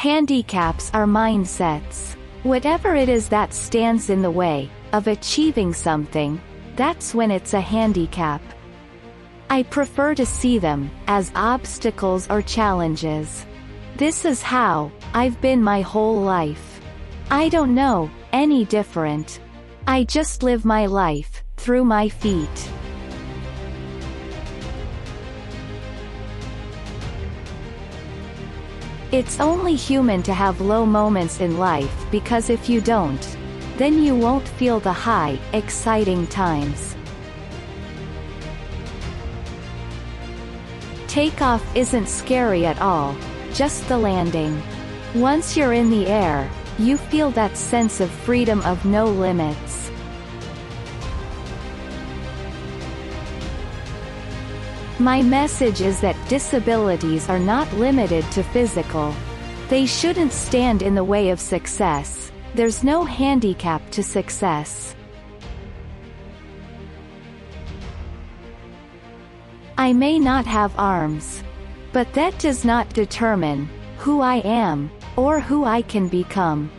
Handicaps are mindsets. Whatever it is that stands in the way of achieving something, that's when it's a handicap. I prefer to see them as obstacles or challenges. This is how I've been my whole life. I don't know any different. I just live my life through my feet. It's only human to have low moments in life, because if you don't, then you won't feel the high, exciting times. Takeoff isn't scary at all, just the landing. Once you're in the air, you feel that sense of freedom of no limits. My message is that disabilities are not limited to physical. They shouldn't stand in the way of success. There's no handicap to success. I may not have arms, but that does not determine who I am, or who I can become.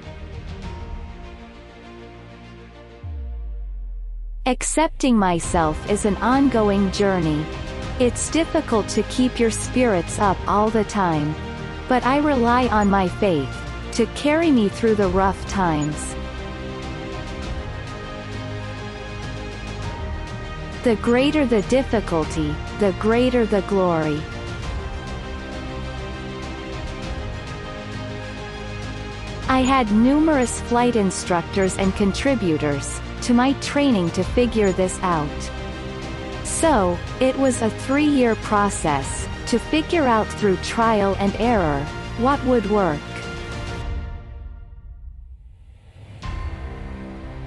Accepting myself is an ongoing journey. It's difficult to keep your spirits up all the time, but I rely on my faith to carry me through the rough times. The greater the difficulty, the greater the glory. I had numerous flight instructors and contributors to my training to figure this out. So, it was a 3-year process to figure out through trial and error what would work.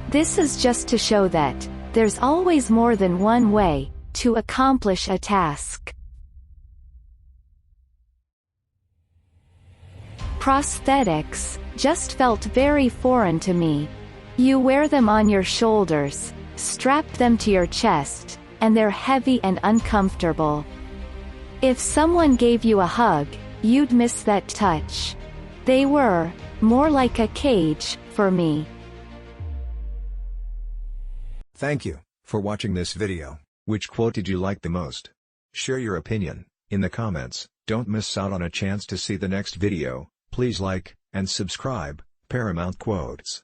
This is just to show that there's always more than one way to accomplish a task. Prosthetics just felt very foreign to me. You wear them on your shoulders, strap them to your chest, and they're heavy and uncomfortable. If someone gave you a hug, you'd miss that touch. They were more like a cage for me. Thank you for watching this video. Which quote did you like the most? Share your opinion in the comments. Don't miss out on a chance to see the next video. Please like and subscribe. Paramount Quotes.